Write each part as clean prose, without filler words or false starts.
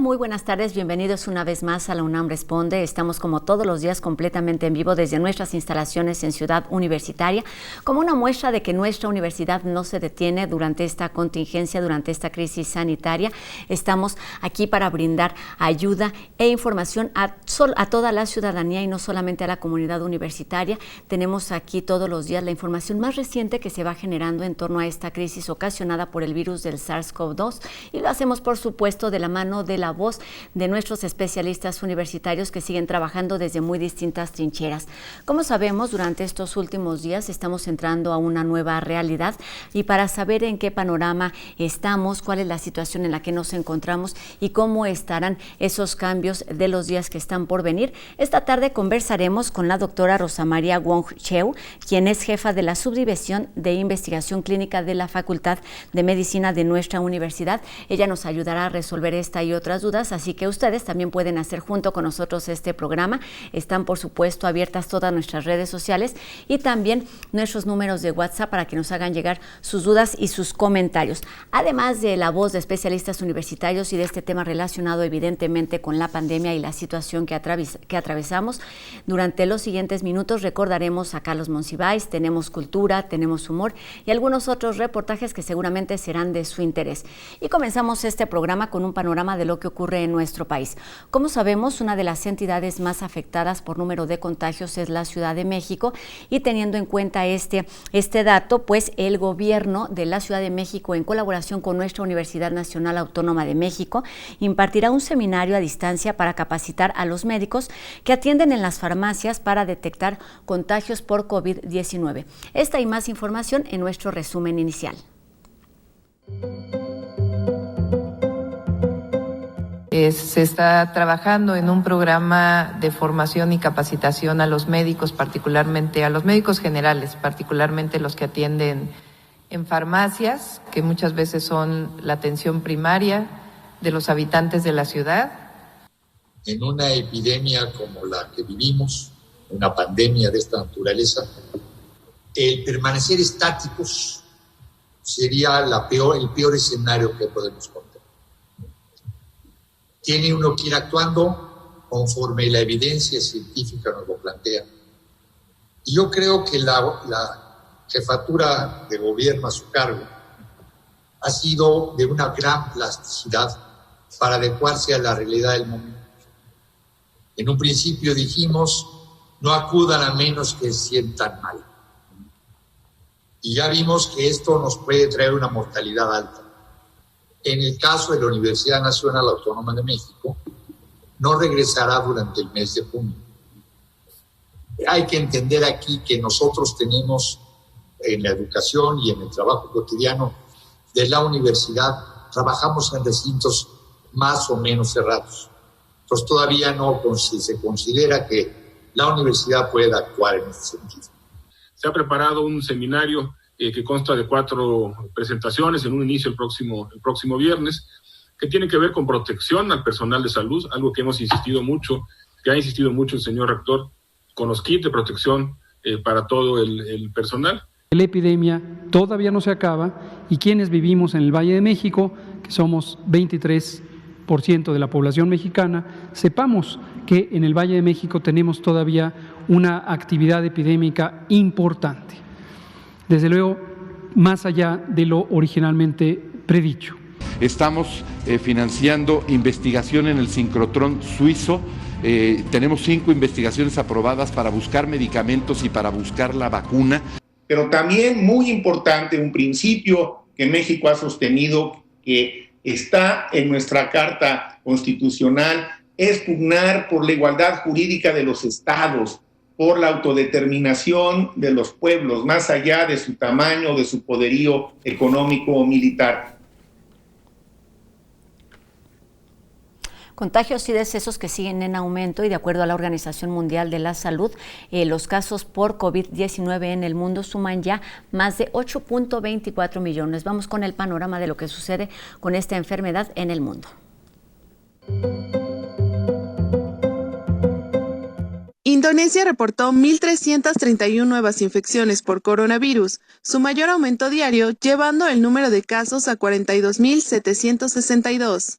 Muy buenas tardes, bienvenidos una vez más a la UNAM Responde. Estamos como todos los días completamente en vivo desde nuestras instalaciones en Ciudad Universitaria, como una muestra de que nuestra universidad no se detiene durante esta contingencia, durante esta crisis sanitaria. Estamos aquí para brindar ayuda e información a toda la ciudadanía y no solamente a la comunidad universitaria. Tenemos aquí todos los días la información más reciente que se va generando en torno a esta crisis ocasionada por el virus del SARS-CoV-2 y lo hacemos, por supuesto, de la mano de la voz de nuestros especialistas universitarios que siguen trabajando desde muy distintas trincheras. Como sabemos, durante estos últimos días estamos entrando a una nueva realidad y para saber en qué panorama estamos, cuál es la situación en la que nos encontramos y cómo estarán esos cambios de los días que están por venir, esta tarde conversaremos con la doctora Rosa María Wong Cheu, quien es jefa de la Subdivisión de Investigación Clínica de la Facultad de Medicina de nuestra universidad. Ella nos ayudará a resolver esta y otras dudas, así que ustedes también pueden hacer junto con nosotros este programa. Están, por supuesto, abiertas todas nuestras redes sociales y también nuestros números de WhatsApp para que nos hagan llegar sus dudas y sus comentarios. Además de la voz de especialistas universitarios y de este tema relacionado evidentemente con la pandemia y la situación que atravesamos, durante los siguientes minutos recordaremos a Carlos Monsiváis, tenemos cultura, tenemos humor y algunos otros reportajes que seguramente serán de su interés. Y comenzamos este programa con un panorama de lo que ocurre en nuestro país. Como sabemos, una de las entidades más afectadas por número de contagios es la Ciudad de México y teniendo en cuenta este dato, pues el gobierno de la Ciudad de México, en colaboración con nuestra Universidad Nacional Autónoma de México, impartirá un seminario a distancia para capacitar a los médicos que atienden en las farmacias para detectar contagios por COVID-19. Esta y más información en nuestro resumen inicial. Se está trabajando en un programa de formación y capacitación a los médicos, particularmente a los médicos generales, particularmente los que atienden en farmacias, que muchas veces son la atención primaria de los habitantes de la ciudad. En una epidemia como la que vivimos, una pandemia de esta naturaleza, el permanecer estáticos sería el peor escenario que podemos contar. Tiene uno que ir actuando conforme la evidencia científica nos lo plantea. Y yo creo que la jefatura de gobierno a su cargo ha sido de una gran plasticidad para adecuarse a la realidad del momento. En un principio dijimos, no acudan a menos que sientan mal. Y ya vimos que esto nos puede traer una mortalidad alta. En el caso de la Universidad Nacional Autónoma de México, no regresará durante el mes de junio. Hay que entender aquí que nosotros tenemos en la educación y en el trabajo cotidiano de la universidad, trabajamos en recintos más o menos cerrados. Entonces todavía no se considera que la universidad pueda actuar en ese sentido. Se ha preparado un seminario que consta de 4 presentaciones en un inicio el próximo viernes, que tiene que ver con protección al personal de salud, algo que hemos insistido mucho, que ha insistido mucho el señor rector, con los kits de protección para todo el personal. La epidemia todavía no se acaba y quienes vivimos en el Valle de México, que somos 23% de la población mexicana, sepamos que en el Valle de México tenemos todavía una actividad epidémica importante. Desde luego, más allá de lo originalmente predicho. Estamos financiando investigación en el sincrotrón suizo. Tenemos 5 investigaciones aprobadas para buscar medicamentos y para buscar la vacuna. Pero también muy importante, un principio que México ha sostenido, que está en nuestra Carta Constitucional, es pugnar por la igualdad jurídica de los estados, por la autodeterminación de los pueblos, más allá de su tamaño, de su poderío económico o militar. Contagios y decesos que siguen en aumento y de acuerdo a la Organización Mundial de la Salud, los casos por COVID-19 en el mundo suman ya más de 8.24 millones. Vamos con el panorama de lo que sucede con esta enfermedad en el mundo. Indonesia reportó 1.331 nuevas infecciones por coronavirus, su mayor aumento diario, llevando el número de casos a 42.762.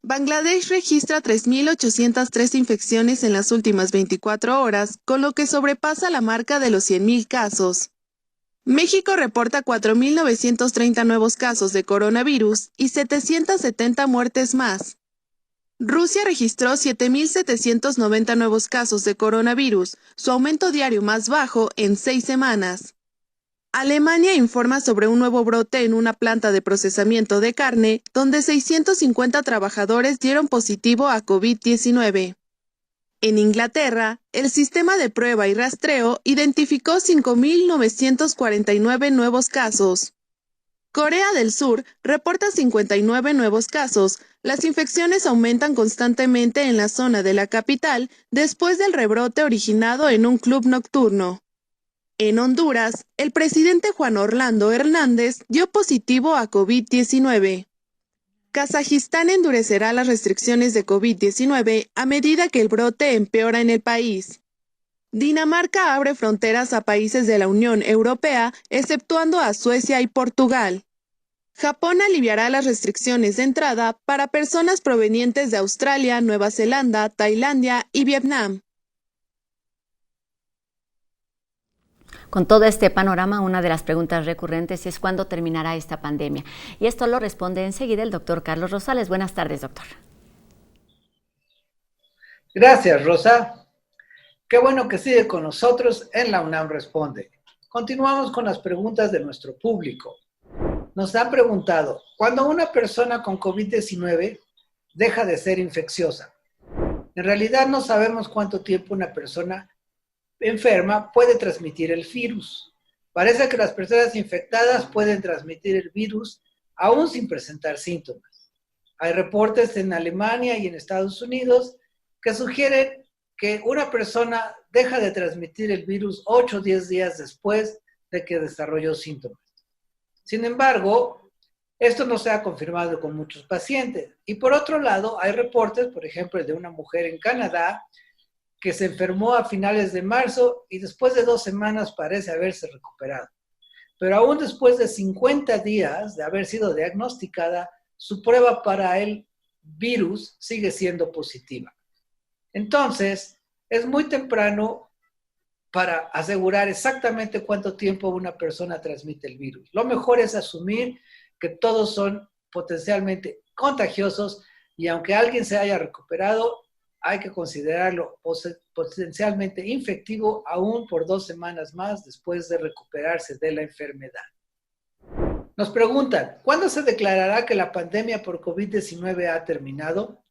Bangladesh registra 3.803 infecciones en las últimas 24 horas, con lo que sobrepasa la marca de los 100.000 casos. México reporta 4.930 nuevos casos de coronavirus y 770 muertes más. Rusia registró 7.790 nuevos casos de coronavirus, su aumento diario más bajo en 6 semanas. Alemania informa sobre un nuevo brote en una planta de procesamiento de carne, donde 650 trabajadores dieron positivo a COVID-19. En Inglaterra, el sistema de prueba y rastreo identificó 5.949 nuevos casos. Corea del Sur reporta 59 nuevos casos. Las infecciones aumentan constantemente en la zona de la capital después del rebrote originado en un club nocturno. En Honduras, el presidente Juan Orlando Hernández dio positivo a COVID-19. Kazajistán endurecerá las restricciones de COVID-19 a medida que el brote empeora en el país. Dinamarca abre fronteras a países de la Unión Europea, exceptuando a Suecia y Portugal. Japón aliviará las restricciones de entrada para personas provenientes de Australia, Nueva Zelanda, Tailandia y Vietnam. Con todo este panorama, una de las preguntas recurrentes es ¿cuándo terminará esta pandemia? Y esto lo responde enseguida el doctor Carlos Rosales. Buenas tardes, doctor. Gracias, Rosa. Qué bueno que sigue con nosotros en la UNAM Responde. Continuamos con las preguntas de nuestro público. Nos han preguntado, ¿cuándo una persona con COVID-19 deja de ser infecciosa? En realidad no sabemos cuánto tiempo una persona enferma puede transmitir el virus. Parece que las personas infectadas pueden transmitir el virus aún sin presentar síntomas. Hay reportes en Alemania y en Estados Unidos que sugieren que una persona deja de transmitir el virus 8 o 10 días después de que desarrolló síntomas. Sin embargo, esto no se ha confirmado con muchos pacientes. Y por otro lado, hay reportes, por ejemplo, de una mujer en Canadá que se enfermó a finales de marzo y después de 2 semanas parece haberse recuperado. Pero aún después de 50 días de haber sido diagnosticada, su prueba para el virus sigue siendo positiva. Entonces, es muy temprano para asegurar exactamente cuánto tiempo una persona transmite el virus. Lo mejor es asumir que todos son potencialmente contagiosos y aunque alguien se haya recuperado, hay que considerarlo potencialmente infectivo aún por 2 semanas más después de recuperarse de la enfermedad. Nos preguntan, ¿cuándo se declarará que la pandemia por COVID-19 ha terminado?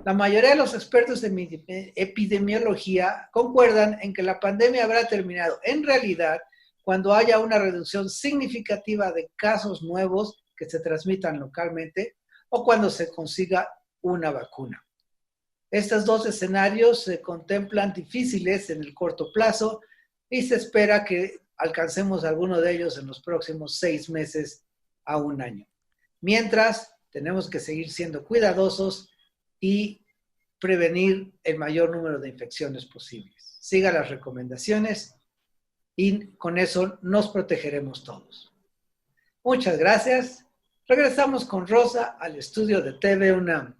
La mayoría de los expertos de epidemiología concuerdan en que la pandemia habrá terminado en realidad cuando haya una reducción significativa de casos nuevos que se transmitan localmente o cuando se consiga una vacuna. Estos 2 escenarios se contemplan difíciles en el corto plazo y se espera que alcancemos alguno de ellos en los próximos 6 meses a 1 año. Mientras, tenemos que seguir siendo cuidadosos y prevenir el mayor número de infecciones posibles. Siga las recomendaciones y con eso nos protegeremos todos. Muchas gracias. Regresamos con Rosa al estudio de TV UNAM.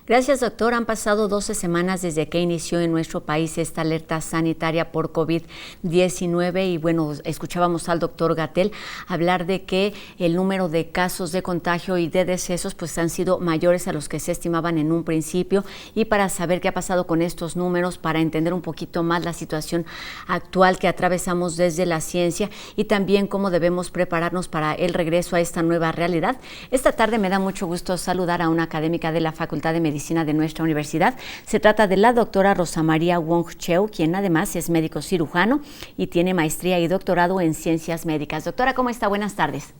Gracias, doctor. Han pasado 12 semanas desde que inició en nuestro país esta alerta sanitaria por COVID-19 y bueno, escuchábamos al doctor Gatell hablar de que el número de casos de contagio y de decesos pues han sido mayores a los que se estimaban en un principio y para saber qué ha pasado con estos números, para entender un poquito más la situación actual que atravesamos desde la ciencia y también cómo debemos prepararnos para el regreso a esta nueva realidad. Esta tarde me da mucho gusto saludar a una académica de la Facultad de Medicina de nuestra universidad. Se trata de la doctora Rosa María Wong Cheu, quien además es médico cirujano y tiene maestría y doctorado en ciencias médicas. Doctora, ¿cómo está? Buenas tardes.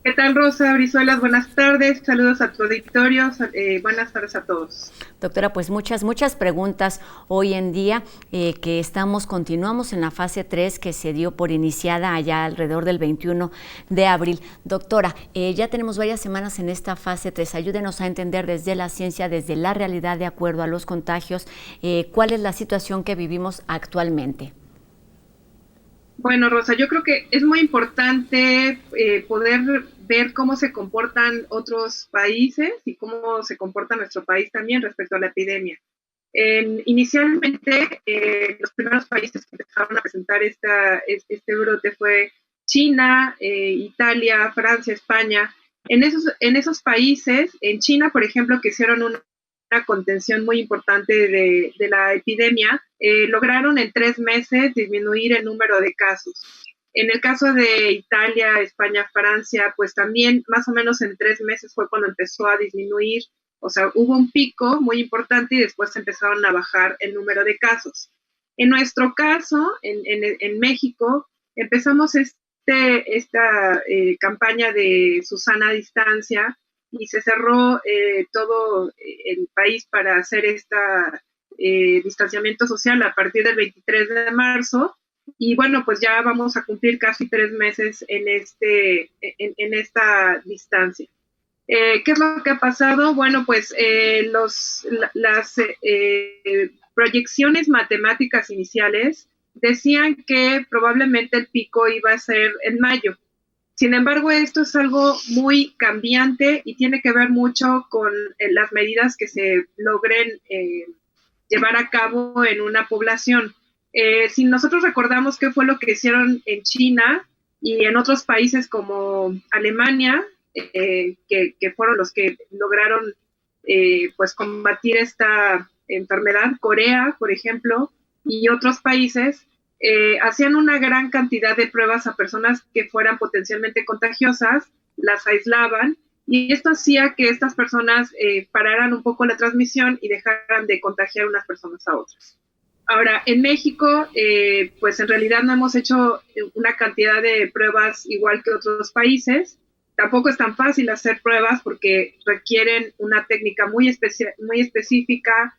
¿Qué tal, Rosa Brizuelas? Buenas tardes, saludos a tu auditorio, buenas tardes a todos. Doctora, pues muchas preguntas hoy en día que continuamos en la fase 3 que se dio por iniciada allá alrededor del 21 de abril. Doctora, ya tenemos varias semanas en esta fase 3, ayúdenos a entender desde la ciencia, desde la realidad de acuerdo a los contagios, cuál es la situación que vivimos actualmente. Bueno, Rosa, yo creo que es muy importante poder ver cómo se comportan otros países y cómo se comporta nuestro país también respecto a la epidemia. Inicialmente, los primeros países que empezaron a presentar este brote fue China, Italia, Francia, España. En esos países, en China, por ejemplo, que hicieron una contención muy importante de la epidemia, lograron en 3 meses disminuir el número de casos. En el caso de Italia, España, Francia, pues también más o menos en 3 meses fue cuando empezó a disminuir. O sea, hubo un pico muy importante y después empezaron a bajar el número de casos. En nuestro caso, en México, empezamos esta campaña de Susana Distancia y se cerró todo el país para hacer distanciamiento social a partir del 23 de marzo. Y bueno, pues ya vamos a cumplir casi 3 meses en esta distancia. ¿Qué es lo que ha pasado? Bueno, pues las proyecciones matemáticas iniciales decían que probablemente el pico iba a ser en mayo. Sin embargo, esto es algo muy cambiante y tiene que ver mucho con las medidas que se logren llevar a cabo en una población. Si nosotros recordamos qué fue lo que hicieron en China y en otros países como Alemania, que fueron los que lograron pues combatir esta enfermedad, Corea, por ejemplo, y otros países, hacían una gran cantidad de pruebas a personas que fueran potencialmente contagiosas, las aislaban, y esto hacía que estas personas pararan un poco la transmisión y dejaran de contagiar unas personas a otras. Ahora, en México, pues en realidad no hemos hecho una cantidad de pruebas igual que otros países. Tampoco es tan fácil hacer pruebas porque requieren una técnica muy específica,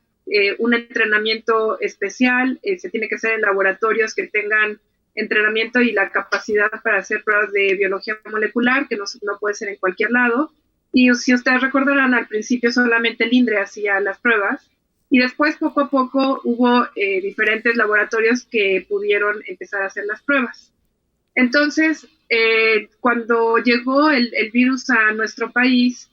un entrenamiento especial, se tiene que hacer en laboratorios que tengan entrenamiento y la capacidad para hacer pruebas de biología molecular, que no puede ser en cualquier lado. Y si ustedes recordarán, al principio solamente el INDRE hacía las pruebas, y después poco a poco hubo diferentes laboratorios que pudieron empezar a hacer las pruebas. Entonces, cuando llegó el virus a nuestro país,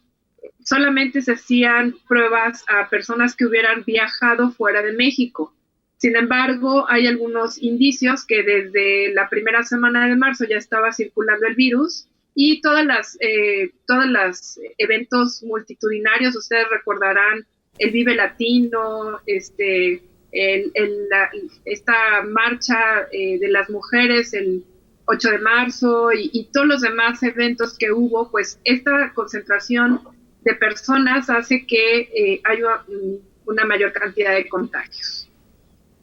solamente se hacían pruebas a personas que hubieran viajado fuera de México. Sin embargo, hay algunos indicios que desde la primera semana de marzo ya estaba circulando el virus y todos los eventos multitudinarios, ustedes recordarán el Vive Latino, esta marcha de las mujeres, el 8 de marzo y todos los demás eventos que hubo, pues esta concentración de personas hace que haya una mayor cantidad de contagios.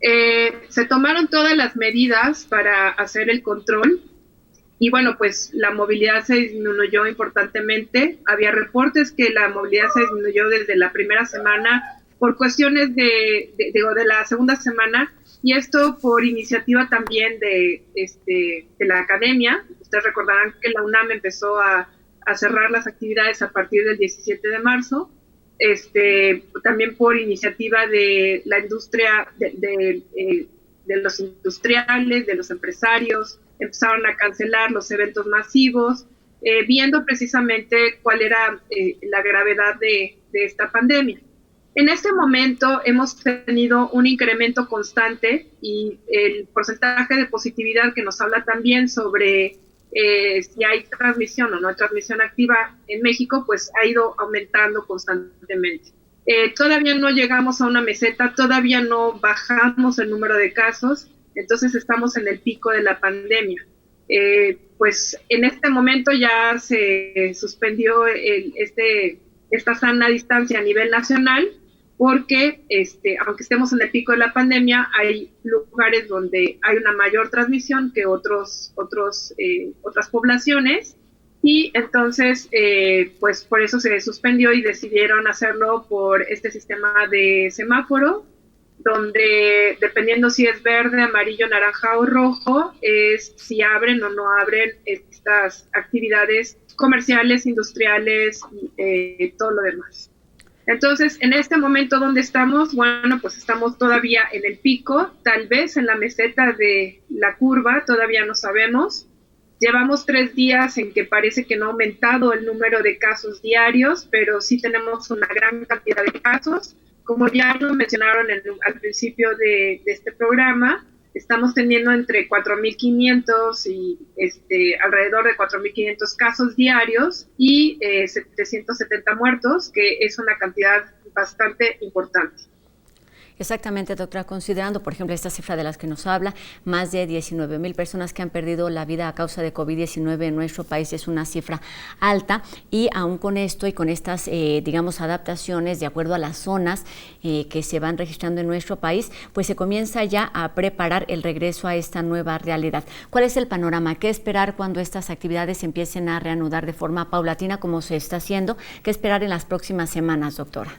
Se tomaron todas las medidas para hacer el control y bueno, pues la movilidad se disminuyó importantemente. Había reportes que la movilidad se disminuyó desde la primera semana por cuestiones de la segunda semana, y esto por iniciativa también de la academia. Ustedes recordarán que la UNAM empezó a cerrar las actividades a partir del 17 de marzo, también por iniciativa de la industria, de los industriales, de los empresarios, empezaron a cancelar los eventos masivos, viendo precisamente cuál era la gravedad de esta pandemia. En este momento hemos tenido un incremento constante y el porcentaje de positividad que nos habla también sobre si hay transmisión o no hay transmisión activa en México, pues ha ido aumentando constantemente. Todavía no llegamos a una meseta, todavía no bajamos el número de casos, entonces estamos en el pico de la pandemia. Pues en este momento ya se suspendió esta sana distancia a nivel nacional, porque aunque estemos en el pico de la pandemia, hay lugares donde hay una mayor transmisión que otras poblaciones, y entonces pues por eso se suspendió y decidieron hacerlo por este sistema de semáforo, donde dependiendo si es verde, amarillo, naranja o rojo, es si abren o no abren estas actividades comerciales, industriales, todo lo demás. Entonces, en este momento, ¿dónde estamos? Bueno, pues estamos todavía en el pico, tal vez en la meseta de la curva, todavía no sabemos. Llevamos 3 días en que parece que no ha aumentado el número de casos diarios, pero sí tenemos una gran cantidad de casos. Como ya lo mencionaron al principio de este programa, estamos teniendo entre 4.500 y alrededor de 4.500 casos diarios y 770 muertos, que es una cantidad bastante importante. Exactamente, doctora. Considerando, por ejemplo, esta cifra de las que nos habla, más de 19,000 personas que han perdido la vida a causa de COVID-19 en nuestro país, es una cifra alta, y aún con esto y con estas, adaptaciones de acuerdo a las zonas que se van registrando en nuestro país, pues se comienza ya a preparar el regreso a esta nueva realidad. ¿Cuál es el panorama? ¿Qué esperar cuando estas actividades empiecen a reanudar de forma paulatina, como se está haciendo? ¿Qué esperar en las próximas semanas, doctora?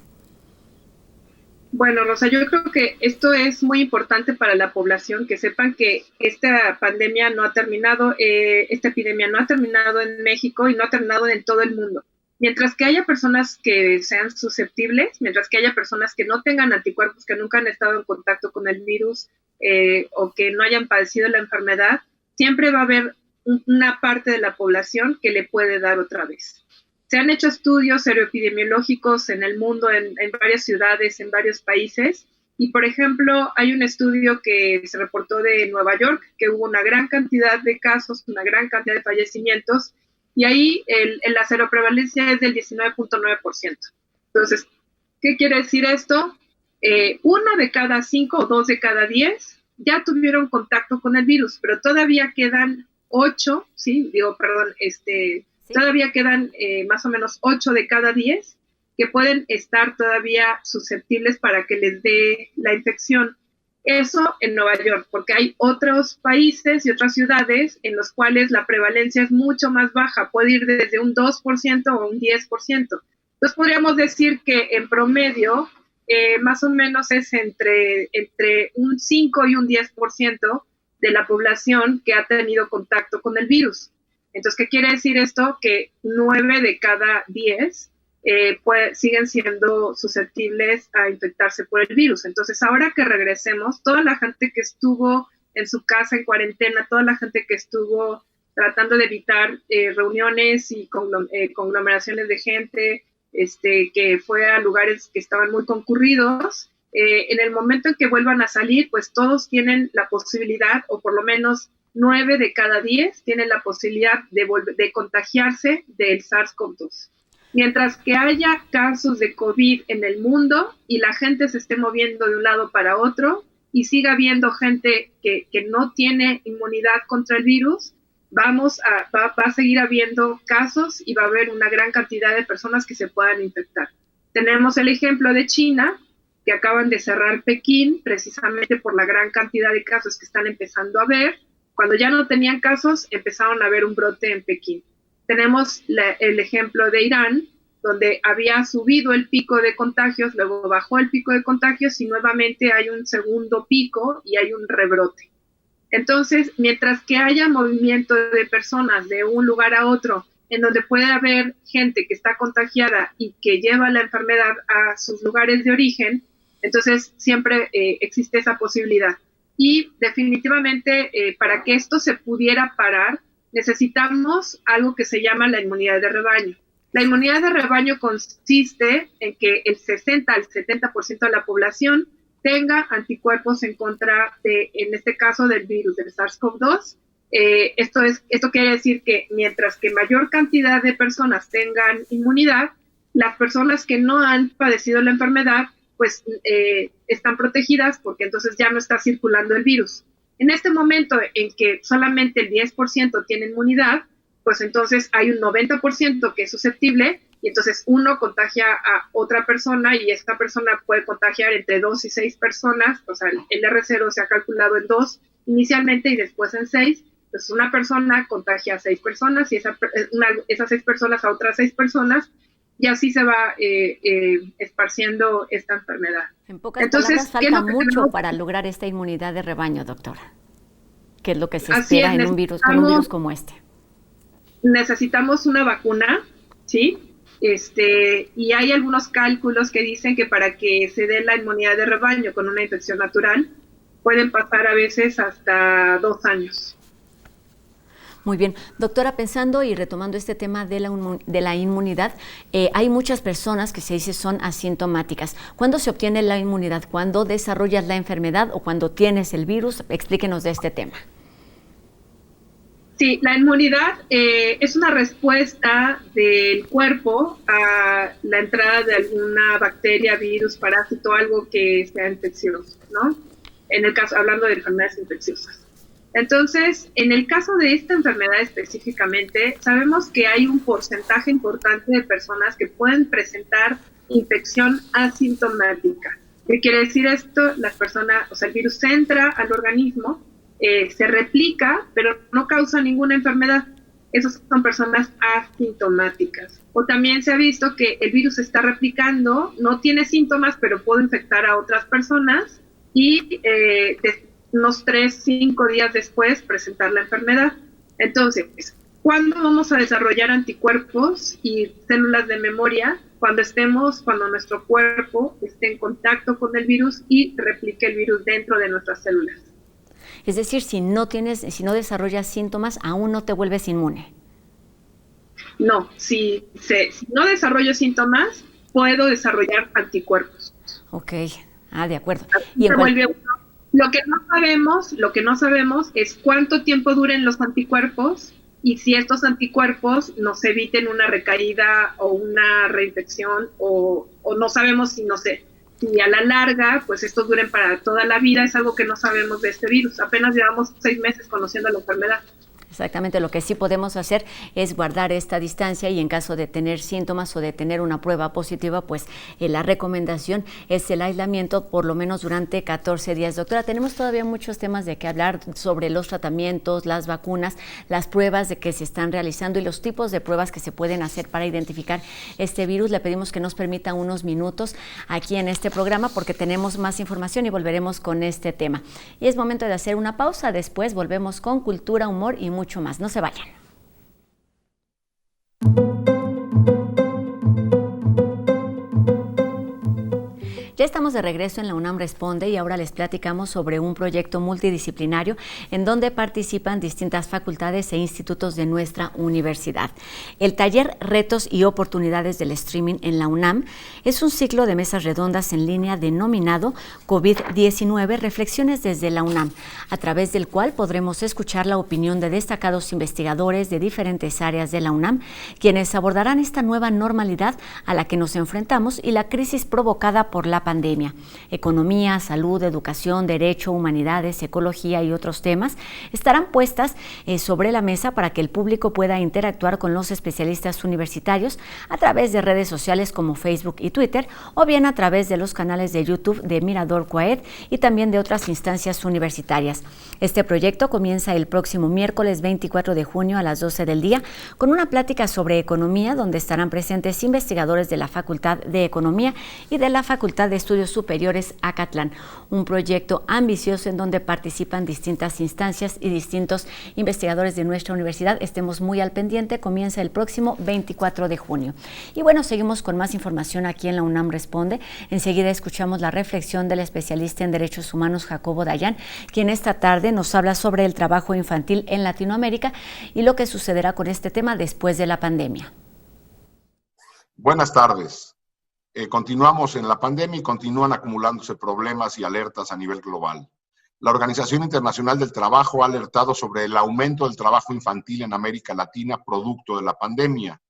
Bueno, Rosa, yo creo que esto es muy importante para la población, que sepan que esta pandemia no ha terminado, esta epidemia no ha terminado en México y no ha terminado en todo el mundo. Mientras que haya personas que sean susceptibles, mientras que haya personas que no tengan anticuerpos, que nunca han estado en contacto con el virus o que no hayan padecido la enfermedad, siempre va a haber una parte de la población que le puede dar otra vez. Se han hecho estudios seroepidemiológicos en el mundo, en varias ciudades, en varios países, y por ejemplo, hay un estudio que se reportó de Nueva York, que hubo una gran cantidad de casos, una gran cantidad de fallecimientos, y ahí la seroprevalencia es del 19.9%. Entonces, ¿qué quiere decir esto? 1 de cada 5 o 2 de cada 10 ya tuvieron contacto con el virus, pero todavía quedan 8, todavía quedan más o menos 8 de cada 10 que pueden estar todavía susceptibles para que les dé la infección. Eso en Nueva York, porque hay otros países y otras ciudades en los cuales la prevalencia es mucho más baja, puede ir desde un 2% o un 10%. Entonces podríamos decir que en promedio más o menos es entre un 5 y un 10% de la población que ha tenido contacto con el virus. Entonces, ¿qué quiere decir esto? Que 9 de cada 10 siguen siendo susceptibles a infectarse por el virus. Entonces, ahora que regresemos, toda la gente que estuvo en su casa en cuarentena, toda la gente que estuvo tratando de evitar reuniones y conglomeraciones de gente, que fue a lugares que estaban muy concurridos, en el momento en que vuelvan a salir, pues todos tienen la posibilidad, o por lo menos 9 de cada 10 tienen la posibilidad de contagiarse del SARS-CoV-2. Mientras que haya casos de COVID en el mundo y la gente se esté moviendo de un lado para otro y siga habiendo gente que no tiene inmunidad contra el virus, va a seguir habiendo casos y va a haber una gran cantidad de personas que se puedan infectar. Tenemos el ejemplo de China, que acaban de cerrar Pekín precisamente por la gran cantidad de casos que están empezando a ver. Cuando ya no tenían casos, empezaron a haber un brote en Pekín. Tenemos el ejemplo de Irán, donde había subido el pico de contagios, luego bajó el pico de contagios y nuevamente hay un segundo pico y hay un rebrote. Entonces, mientras que haya movimiento de personas de un lugar a otro, en donde puede haber gente que está contagiada y que lleva la enfermedad a sus lugares de origen, entonces siempre existe esa posibilidad. Y definitivamente, para que esto se pudiera parar, necesitamos algo que se llama la inmunidad de rebaño. La inmunidad de rebaño consiste en que el 60 al 70% de la población tenga anticuerpos en contra de, en este caso, del virus, del SARS-CoV-2. Esto quiere decir que mientras que mayor cantidad de personas tengan inmunidad, las personas que no han padecido la enfermedad, pues están protegidas porque entonces ya no está circulando el virus. En este momento en que solamente el 10% tiene inmunidad, pues entonces hay un 90% que es susceptible y entonces uno contagia a otra persona y esta persona puede contagiar entre 2 y 6 personas, o sea, el R0 se ha calculado en 2 inicialmente y después en 6. Entonces una persona contagia a 6 personas y esas 6 personas a otras 6 personas, y así se va esparciendo esta enfermedad. En pocas palabras, falta mucho para lograr esta inmunidad de rebaño, doctora, que es lo que se espera en un virus, con un virus como este. Necesitamos una vacuna, ¿sí? Y hay algunos cálculos que dicen que para que se dé la inmunidad de rebaño con una infección natural, pueden pasar a veces hasta 2 años. Muy bien. Doctora, pensando y retomando este tema de la inmunidad, hay muchas personas que se dice son asintomáticas. ¿Cuándo se obtiene la inmunidad? ¿Cuándo desarrollas la enfermedad o cuando tienes el virus? Explíquenos de este tema. Sí, la inmunidad es una respuesta del cuerpo a la entrada de alguna bacteria, virus, parásito, algo que sea infeccioso, ¿no? En el caso, hablando de enfermedades infecciosas. Entonces, en el caso de esta enfermedad específicamente, sabemos que hay un porcentaje importante de personas que pueden presentar infección asintomática. ¿Qué quiere decir esto? Las personas, o sea, el virus entra al organismo, se replica, pero no causa ninguna enfermedad. Esas son personas asintomáticas. O también se ha visto que el virus se está replicando, no tiene síntomas, pero puede infectar a otras personas y unos 3-5 días después presentar la enfermedad. Entonces, ¿cuándo vamos a desarrollar anticuerpos y células de memoria? Cuando nuestro cuerpo esté en contacto con el virus y replique el virus dentro de nuestras células. Es decir, si no desarrollas síntomas, aún no te vuelves inmune. No, si no desarrollo síntomas, puedo desarrollar anticuerpos. Ok, de acuerdo. Lo que no sabemos es cuánto tiempo duren los anticuerpos y si estos anticuerpos nos eviten una recaída o una reinfección o no sabemos si a la larga, pues estos duren para toda la vida. Es algo que no sabemos de este virus. Apenas llevamos 6 meses conociendo la enfermedad. Exactamente, lo que sí podemos hacer es guardar esta distancia y en caso de tener síntomas o de tener una prueba positiva, pues la recomendación es el aislamiento por lo menos durante 14 días. Doctora, tenemos todavía muchos temas de qué hablar sobre los tratamientos, las vacunas, las pruebas de que se están realizando y los tipos de pruebas que se pueden hacer para identificar este virus. Le pedimos que nos permita unos minutos aquí en este programa porque tenemos más información y volveremos con este tema. Y es momento de hacer una pausa, después volvemos con cultura, humor y mucho más. No se vayan. Ya estamos de regreso en la UNAM Responde y ahora les platicamos sobre un proyecto multidisciplinario en donde participan distintas facultades e institutos de nuestra universidad. El taller Retos y Oportunidades del Streaming en la UNAM es un ciclo de mesas redondas en línea denominado COVID-19 Reflexiones desde la UNAM, a través del cual podremos escuchar la opinión de destacados investigadores de diferentes áreas de la UNAM, quienes abordarán esta nueva normalidad a la que nos enfrentamos y la crisis provocada por la pandemia. Economía, salud, educación, derecho, humanidades, ecología y otros temas estarán puestas sobre la mesa para que el público pueda interactuar con los especialistas universitarios a través de redes sociales como Facebook y Twitter o bien a través de los canales de YouTube de Mirador Coed y también de otras instancias universitarias. Este proyecto comienza el próximo miércoles 24 de junio a las 12 del día con una plática sobre economía donde estarán presentes investigadores de la Facultad de Economía y de la Facultad de Estudios Superiores Acatlán, un proyecto ambicioso en donde participan distintas instancias y distintos investigadores de nuestra universidad. Estemos muy al pendiente, comienza el próximo 24 de junio. Y bueno, seguimos con más información aquí en la UNAM Responde. Enseguida escuchamos la reflexión del especialista en Derechos Humanos Jacobo Dayan, quien esta tarde nos habla sobre el trabajo infantil en Latinoamérica y lo que sucederá con este tema después de la pandemia. Buenas tardes. Continuamos en la pandemia y continúan acumulándose problemas y alertas a nivel global. La Organización Internacional del Trabajo ha alertado sobre el aumento del trabajo infantil en América Latina producto de la pandemia.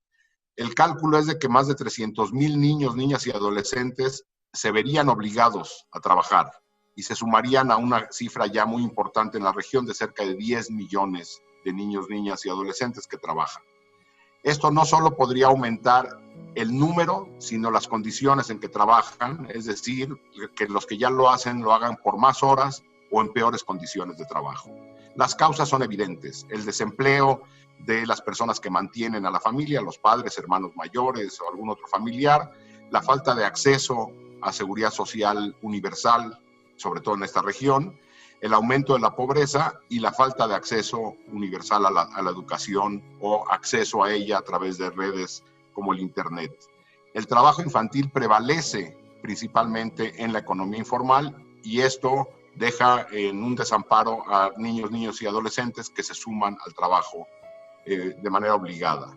El cálculo es de que más de 300,000 niños, niñas y adolescentes se verían obligados a trabajar y se sumarían a una cifra ya muy importante en la región de cerca de 10 millones de niños, niñas y adolescentes que trabajan. Esto no solo podría aumentar el número, sino las condiciones en que trabajan, es decir, que los que ya lo hacen lo hagan por más horas o en peores condiciones de trabajo. Las causas son evidentes: el desempleo de las personas que mantienen a la familia, los padres, hermanos mayores o algún otro familiar, la falta de acceso a seguridad social universal, sobre todo en esta región, el aumento de la pobreza y la falta de acceso universal a la educación o acceso a ella a través de redes como el Internet. El trabajo infantil prevalece principalmente en la economía informal y esto deja en un desamparo a niños y adolescentes que se suman al trabajo de manera obligada.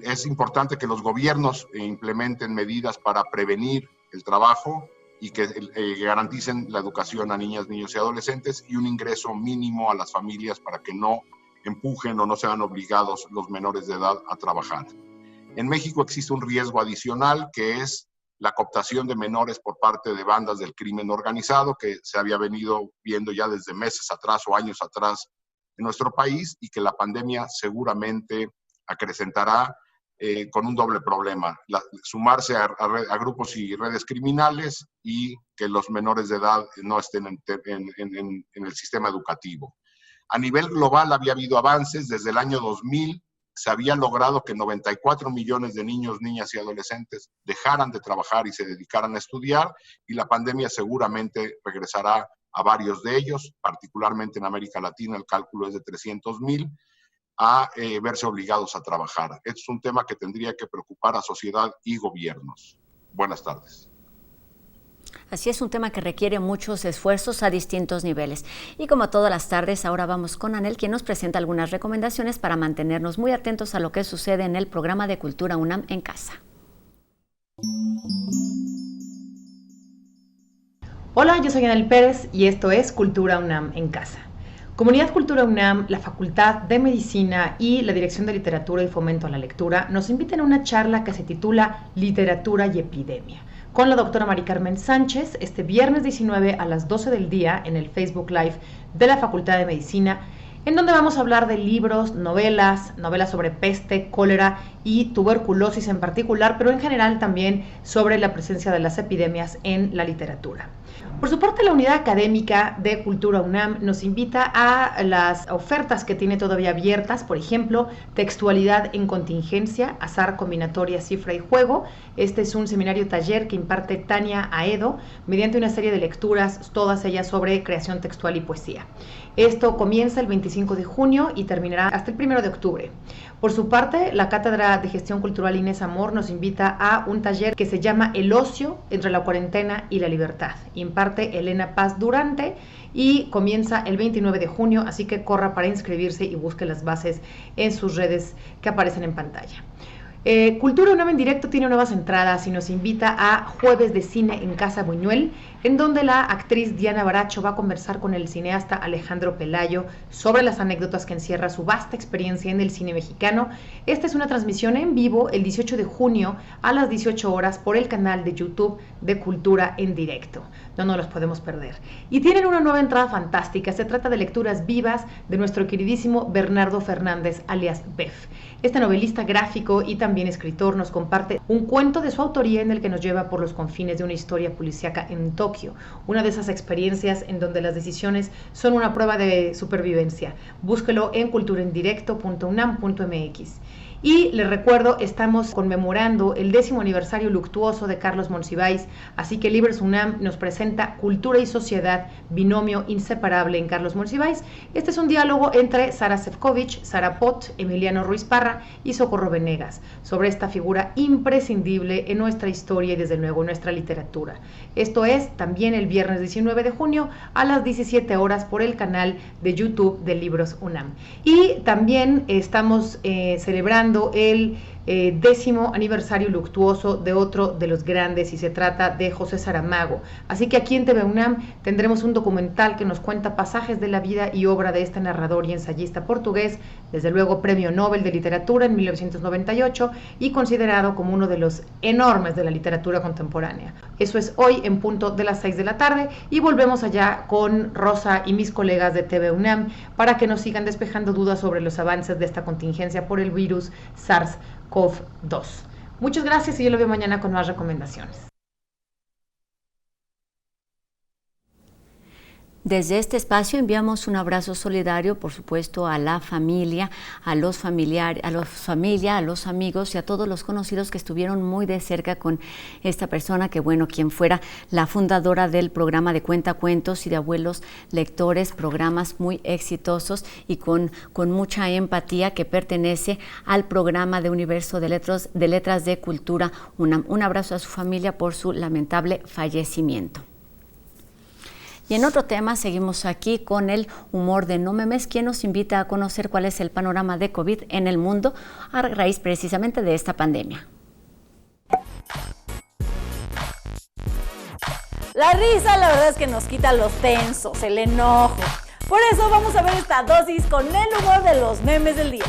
Es importante que los gobiernos implementen medidas para prevenir el trabajo y que garanticen la educación a niñas, niños y adolescentes y un ingreso mínimo a las familias para que no empujen o no sean obligados los menores de edad a trabajar. En México existe un riesgo adicional que es la cooptación de menores por parte de bandas del crimen organizado que se había venido viendo ya desde meses atrás o años atrás en nuestro país y que la pandemia seguramente acrecentará con un doble problema, sumarse a grupos y redes criminales y que los menores de edad no estén en el sistema educativo. A nivel global había habido avances. Desde el año 2000 se había logrado que 94 millones de niños, niñas y adolescentes dejaran de trabajar y se dedicaran a estudiar, y la pandemia seguramente regresará a varios de ellos, particularmente en América Latina, el cálculo es de 300,000, a verse obligados a trabajar. Este es un tema que tendría que preocupar a sociedad y gobiernos. Buenas tardes. Así es, un tema que requiere muchos esfuerzos a distintos niveles. Y como todas las tardes, ahora vamos con Anel, quien nos presenta algunas recomendaciones para mantenernos muy atentos a lo que sucede en el programa de Cultura UNAM en casa. Hola, yo soy Anel Pérez y esto es Cultura UNAM en casa. Comunidad Cultura UNAM, la Facultad de Medicina y la Dirección de Literatura y Fomento a la Lectura nos invitan a una charla que se titula Literatura y Epidemia, con la doctora Mari Carmen Sánchez, este viernes 19 a las 12 del día en el Facebook Live de la Facultad de Medicina, en donde vamos a hablar de libros, novelas sobre peste, cólera y tuberculosis en particular, pero en general también sobre la presencia de las epidemias en la literatura. Por su parte, la Unidad Académica de Cultura UNAM nos invita a las ofertas que tiene todavía abiertas, por ejemplo, Textualidad en Contingencia, Azar, Combinatoria, Cifra y Juego. Este es un seminario taller que imparte Tania Aedo mediante una serie de lecturas, todas ellas sobre creación textual y poesía. Esto comienza el 25 de junio y terminará hasta el 1 de octubre. Por su parte, la Cátedra de Gestión Cultural Inés Amor nos invita a un taller que se llama El ocio entre la cuarentena y la libertad. Imparte Elena Paz Durante y comienza el 29 de junio, así que corra para inscribirse y busque las bases en sus redes que aparecen en pantalla. Cultura UNAM en directo tiene nuevas entradas y nos invita a Jueves de Cine en Casa Buñuel, en donde la actriz Diana Baracho va a conversar con el cineasta Alejandro Pelayo sobre las anécdotas que encierra su vasta experiencia en el cine mexicano. Esta es una transmisión en vivo el 18 de junio a las 18 horas por el canal de YouTube de Cultura en Directo. No nos los podemos perder. Y tienen una nueva entrada fantástica. Se trata de lecturas vivas de nuestro queridísimo Bernardo Fernández, alias Bef. Este novelista gráfico y también escritor nos comparte un cuento de su autoría en el que nos lleva por los confines de una historia policíaca en Tokio, una de esas experiencias en donde las decisiones son una prueba de supervivencia. Búsquelo en culturaendirecto.unam.mx. Y les recuerdo, estamos conmemorando el 10º aniversario luctuoso de Carlos Monsiváis, así que Libros UNAM nos presenta Cultura y Sociedad, binomio inseparable en Carlos Monsiváis. Este es un diálogo entre Sara Sefcovic, Sara Pot, Emiliano Ruiz Parra y Socorro Venegas, sobre esta figura imprescindible en nuestra historia y desde luego en nuestra literatura. Esto es también el viernes 19 de junio a las 17 horas por el canal de YouTube de Libros UNAM. Y también estamos celebrando el 10º aniversario luctuoso de otro de los grandes, y se trata de José Saramago. Así que aquí en TV UNAM tendremos un documental que nos cuenta pasajes de la vida y obra de este narrador y ensayista portugués, desde luego Premio Nobel de Literatura en 1998 y considerado como uno de los enormes de la literatura contemporánea. Eso es hoy en punto de las 6 de la tarde y volvemos allá con Rosa y mis colegas de TV UNAM para que nos sigan despejando dudas sobre los avances de esta contingencia por el virus SARS-CoV-2. Muchas gracias y yo lo veo mañana con más recomendaciones. Desde este espacio enviamos un abrazo solidario, por supuesto, a la familia, a los familiares, a los amigos y a todos los conocidos que estuvieron muy de cerca con esta persona, que bueno, quien fuera la fundadora del programa de Cuentacuentos y de Abuelos Lectores, programas muy exitosos y con mucha empatía, que pertenece al programa de Universo de Letras de Cultura UNAM. Un abrazo a su familia por su lamentable fallecimiento. Y en otro tema, seguimos aquí con el humor de No Memes, quien nos invita a conocer cuál es el panorama de COVID en el mundo a raíz precisamente de esta pandemia. La risa, la verdad es que nos quita los tensos, el enojo. Por eso vamos a ver esta dosis con el humor de los memes del día.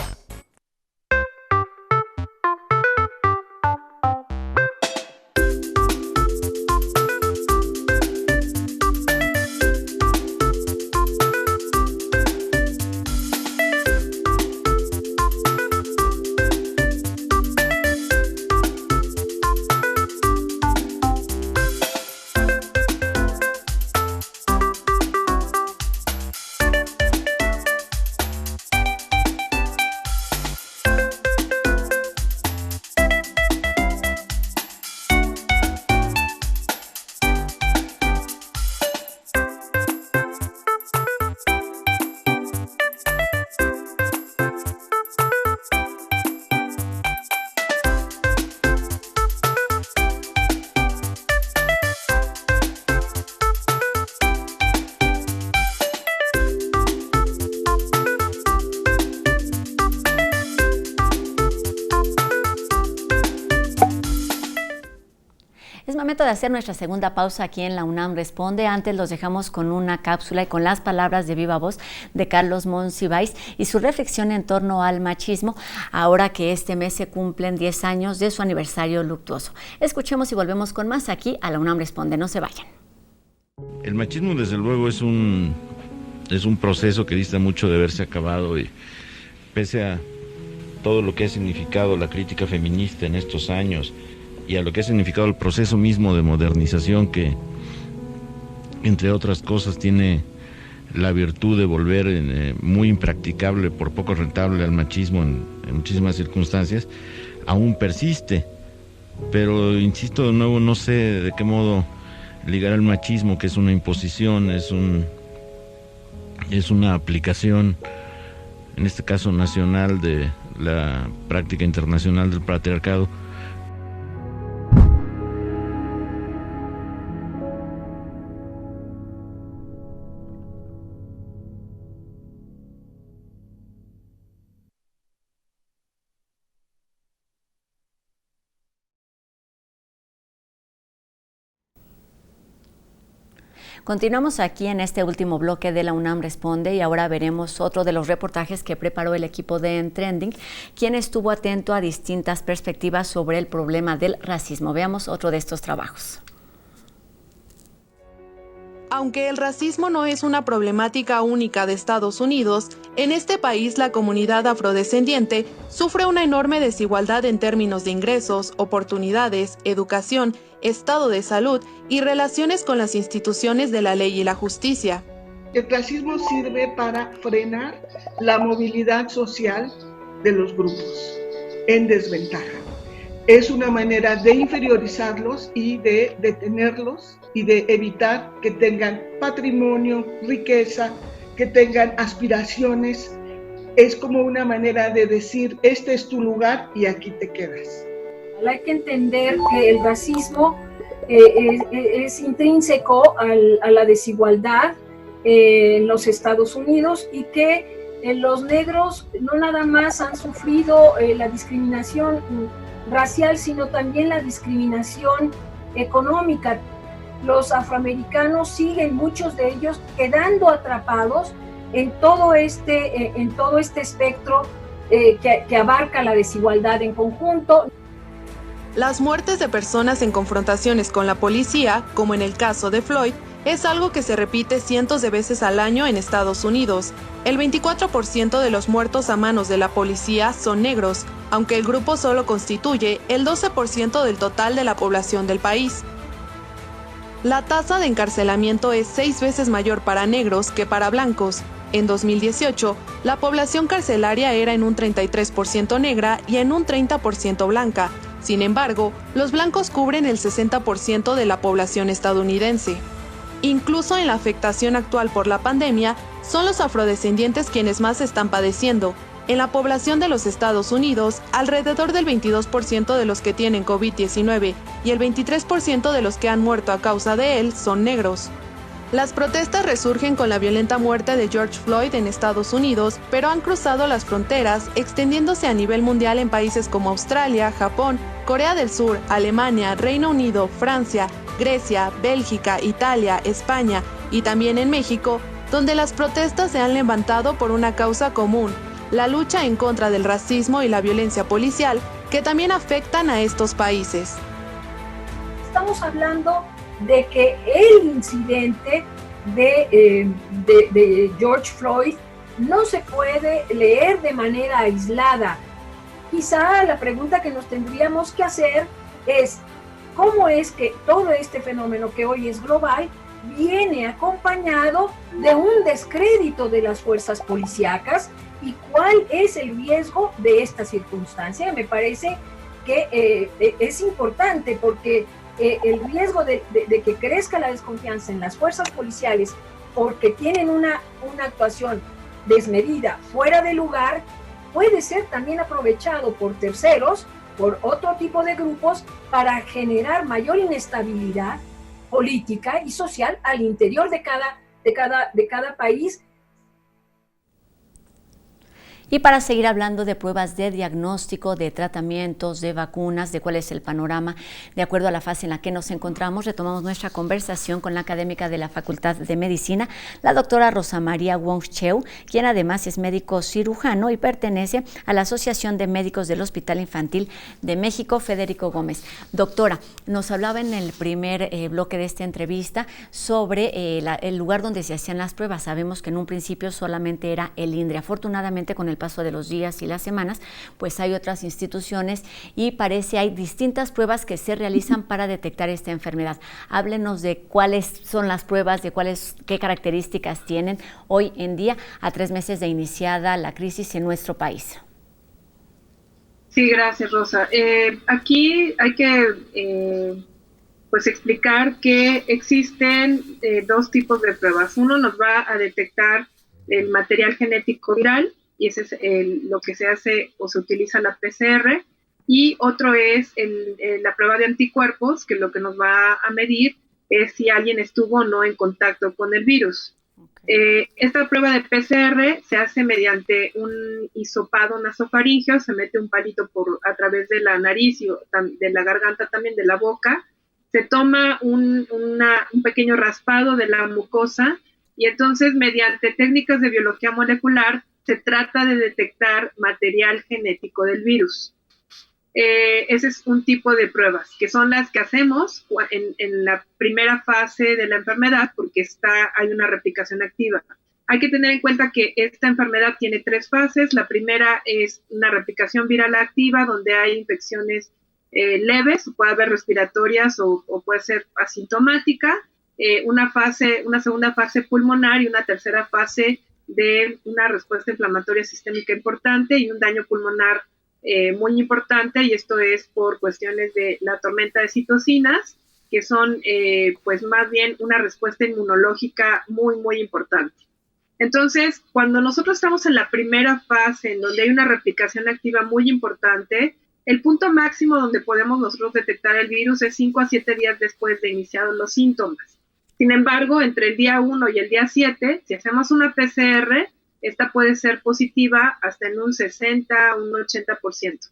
Es momento de hacer nuestra segunda pausa aquí en la UNAM Responde. Antes los dejamos con una cápsula y con las palabras de viva voz de Carlos Monsiváis y su reflexión en torno al machismo, ahora que este mes se cumplen 10 años de su aniversario luctuoso. Escuchemos y volvemos con más aquí a la UNAM Responde. No se vayan. El machismo, desde luego, es un proceso que dista mucho de haberse acabado, y pese a todo lo que ha significado la crítica feminista en estos años y a lo que ha significado el proceso mismo de modernización, que, entre otras cosas, tiene la virtud de volver muy impracticable, por poco rentable, al machismo en muchísimas circunstancias, aún persiste. Pero, insisto de nuevo, no sé de qué modo ligar al machismo, que es una imposición, es una aplicación, en este caso nacional, de la práctica internacional del patriarcado. Continuamos aquí en este último bloque de la UNAM Responde y ahora veremos otro de los reportajes que preparó el equipo de En Trending, quien estuvo atento a distintas perspectivas sobre el problema del racismo. Veamos otro de estos trabajos. Aunque el racismo no es una problemática única de Estados Unidos, en este país la comunidad afrodescendiente sufre una enorme desigualdad en términos de ingresos, oportunidades, educación, estado de salud y relaciones con las instituciones de la ley y la justicia. El racismo sirve para frenar la movilidad social de los grupos en desventaja. Es una manera de inferiorizarlos y de detenerlos y de evitar que tengan patrimonio, riqueza, que tengan aspiraciones. Es como una manera de decir, este es tu lugar y aquí te quedas. Hay que entender que el racismo es intrínseco a la desigualdad en los Estados Unidos y que los negros no nada más han sufrido la discriminación racial, sino también la discriminación económica. Los afroamericanos siguen, muchos de ellos, quedando atrapados en todo este espectro que abarca la desigualdad en conjunto. Las muertes de personas en confrontaciones con la policía, como en el caso de Floyd, es algo que se repite cientos de veces al año en Estados Unidos. El 24% de los muertos a manos de la policía son negros, aunque el grupo solo constituye el 12% del total de la población del país. La tasa de encarcelamiento es 6 veces mayor para negros que para blancos. En 2018, la población carcelaria era en un 33% negra y en un 30% blanca. Sin embargo, los blancos cubren el 60% de la población estadounidense. Incluso en la afectación actual por la pandemia, son los afrodescendientes quienes más están padeciendo. En la población de los Estados Unidos, alrededor del 22% de los que tienen COVID-19 y el 23% de los que han muerto a causa de él son negros. Las protestas resurgen con la violenta muerte de George Floyd en Estados Unidos, pero han cruzado las fronteras, extendiéndose a nivel mundial en países como Australia, Japón, Corea del Sur, Alemania, Reino Unido, Francia, Grecia, Bélgica, Italia, España y también en México, donde las protestas se han levantado por una causa común, la lucha en contra del racismo y la violencia policial, que también afectan a estos países. Estamos hablando de que el incidente de George Floyd no se puede leer de manera aislada. Quizá la pregunta que nos tendríamos que hacer es cómo es que todo este fenómeno que hoy es global viene acompañado de un descrédito de las fuerzas policíacas y cuál es el riesgo de esta circunstancia. Me parece que es importante porque el riesgo de que crezca la desconfianza en las fuerzas policiales porque tienen una actuación desmedida, fuera de lugar, puede ser también aprovechado por terceros, por otro tipo de grupos, para generar mayor inestabilidad política y social al interior de cada país. Y para seguir hablando de pruebas de diagnóstico, de tratamientos, de vacunas, de cuál es el panorama de acuerdo a la fase en la que nos encontramos, retomamos nuestra conversación con la académica de la Facultad de Medicina, la doctora Rosa María Wong Cheu, quien además es médico cirujano y pertenece a la Asociación de Médicos del Hospital Infantil de México, Federico Gómez. Doctora, nos hablaba en el primer bloque de esta entrevista sobre el lugar donde se hacían las pruebas. Sabemos que en un principio solamente era el INDRE. Afortunadamente, con el paso de los días y las semanas, pues hay otras instituciones y parece hay distintas pruebas que se realizan para detectar esta enfermedad. Háblenos de cuáles son las pruebas, de qué características tienen hoy en día a 3 meses de iniciada la crisis en nuestro país. Sí, gracias, Rosa. Aquí hay que pues explicar que existen 2 tipos de pruebas. Uno nos va a detectar el material genético viral, y ese es lo que se hace o se utiliza la PCR, y otro es la prueba de anticuerpos, que lo que nos va a medir es si alguien estuvo o no en contacto con el virus. Okay. Esta prueba de PCR se hace mediante un hisopado nasofaríngeo, se mete un palito a través de la nariz y de la garganta, también de la boca, se toma un pequeño raspado de la mucosa y entonces mediante técnicas de biología molecular se trata de detectar material genético del virus. Ese es un tipo de pruebas, que son las que hacemos en la primera fase de la enfermedad, porque hay una replicación activa. Hay que tener en cuenta que esta enfermedad tiene 3 fases. La primera es una replicación viral activa, donde hay infecciones leves, puede haber respiratorias o puede ser asintomática. Una segunda fase pulmonar y una tercera fase de una respuesta inflamatoria sistémica importante y un daño pulmonar muy importante, y esto es por cuestiones de la tormenta de citocinas, que son pues más bien una respuesta inmunológica muy, muy importante. Entonces, cuando nosotros estamos en la primera fase, en donde hay una replicación activa muy importante, el punto máximo donde podemos nosotros detectar el virus es 5 a 7 días después de iniciados los síntomas. Sin embargo, entre el día 1 y el día 7, si hacemos una PCR, esta puede ser positiva hasta en un 60, un 80%.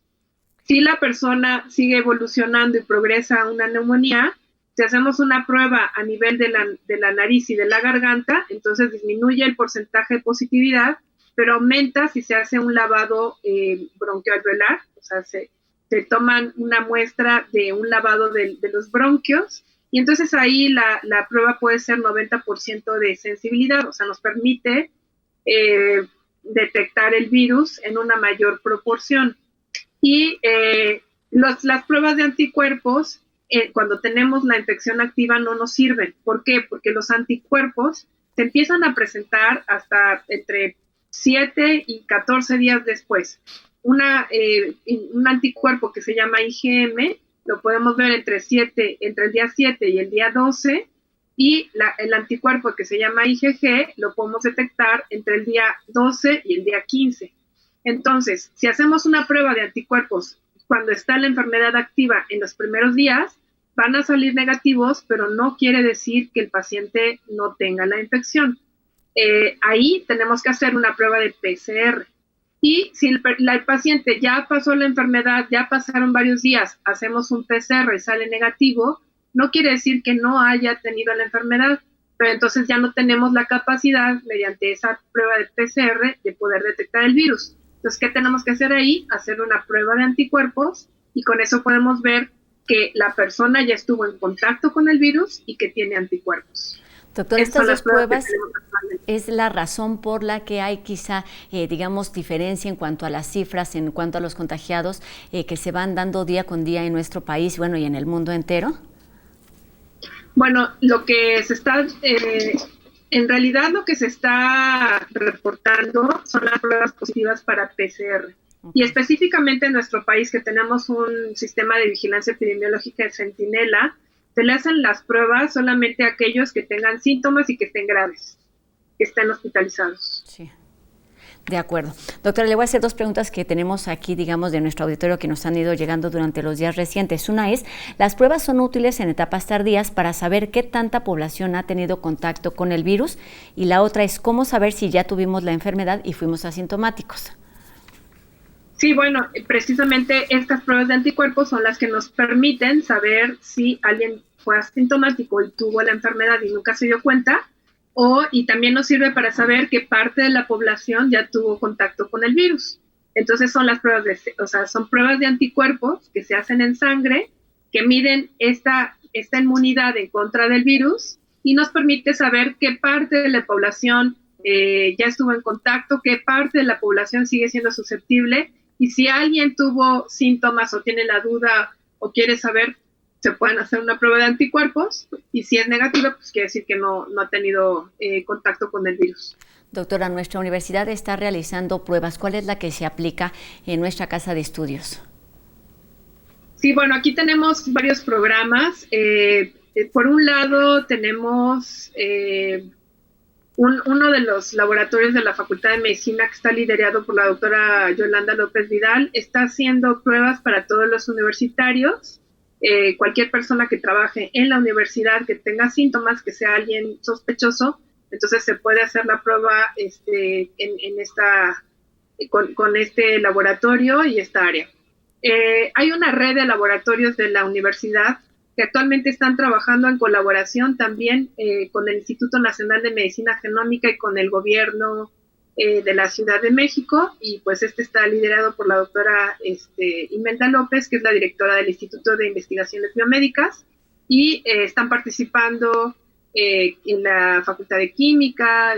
Si la persona sigue evolucionando y progresa a una neumonía, si hacemos una prueba a nivel de la nariz y de la garganta, entonces disminuye el porcentaje de positividad, pero aumenta si se hace un lavado bronquialveolar, o sea, se toman una muestra de un lavado de los bronquios, y entonces ahí la prueba puede ser 90% de sensibilidad, o sea, nos permite detectar el virus en una mayor proporción. Y las pruebas de anticuerpos, cuando tenemos la infección activa, no nos sirven. ¿Por qué? Porque los anticuerpos se empiezan a presentar hasta entre 7 y 14 días después. Un anticuerpo que se llama IgM, lo podemos ver entre el día 7 y el día 12, y el anticuerpo que se llama IgG lo podemos detectar entre el día 12 y el día 15. Entonces, si hacemos una prueba de anticuerpos cuando está la enfermedad activa en los primeros días, van a salir negativos, pero no quiere decir que el paciente no tenga la infección. Ahí tenemos que hacer una prueba de PCR. Y si el paciente ya pasó la enfermedad, ya pasaron varios días, hacemos un PCR y sale negativo, no quiere decir que no haya tenido la enfermedad, pero entonces ya no tenemos la capacidad, mediante esa prueba de PCR, de poder detectar el virus. Entonces, ¿qué tenemos que hacer ahí? Hacer una prueba de anticuerpos, y con eso podemos ver que la persona ya estuvo en contacto con el virus y que tiene anticuerpos. Doctor, estas dos pruebas es la razón por la que hay quizá, digamos, diferencia en cuanto a las cifras, en cuanto a los contagiados que se van dando día con día en nuestro país, bueno, y en el mundo entero. Bueno, lo que se está, en realidad lo que se está reportando son las pruebas positivas para PCR. Y específicamente en nuestro país, que tenemos un sistema de vigilancia epidemiológica de Centinela, se le hacen las pruebas solamente a aquellos que tengan síntomas y que estén graves, que estén hospitalizados. Sí. De acuerdo. Doctora, le voy a hacer dos preguntas que tenemos aquí, digamos, de nuestro auditorio que nos han ido llegando durante los días recientes. Una es, ¿las pruebas son útiles en etapas tardías para saber qué tanta población ha tenido contacto con el virus? Y la otra es, ¿cómo saber si ya tuvimos la enfermedad y fuimos asintomáticos? Sí, bueno, precisamente estas pruebas de anticuerpos son las que nos permiten saber si alguien fue asintomático y tuvo la enfermedad y nunca se dio cuenta, y también nos sirve para saber qué parte de la población ya tuvo contacto con el virus. Entonces son las pruebas son pruebas de anticuerpos que se hacen en sangre, que miden esta inmunidad en contra del virus y nos permite saber qué parte de la población ya estuvo en contacto, qué parte de la población sigue siendo susceptible. Y si alguien tuvo síntomas o tiene la duda o quiere saber, se pueden hacer una prueba de anticuerpos, y si es negativa, pues quiere decir que no ha tenido contacto con el virus. Doctora, nuestra universidad está realizando pruebas. ¿Cuál es la que se aplica en nuestra casa de estudios? Sí, bueno, aquí tenemos varios programas. Por un lado tenemos uno de los laboratorios de la Facultad de Medicina, que está liderado por la doctora Yolanda López Vidal, está haciendo pruebas para todos los universitarios. Cualquier persona que trabaje en la universidad que tenga síntomas, que sea alguien sospechoso, entonces se puede hacer la prueba con este laboratorio y esta área. Hay una red de laboratorios de la universidad que actualmente están trabajando en colaboración también con el Instituto Nacional de Medicina Genómica y con el gobierno de la Ciudad de México, y pues está liderado por la doctora Imelda López, que es la directora del Instituto de Investigaciones Biomédicas, y están participando en la Facultad de Química,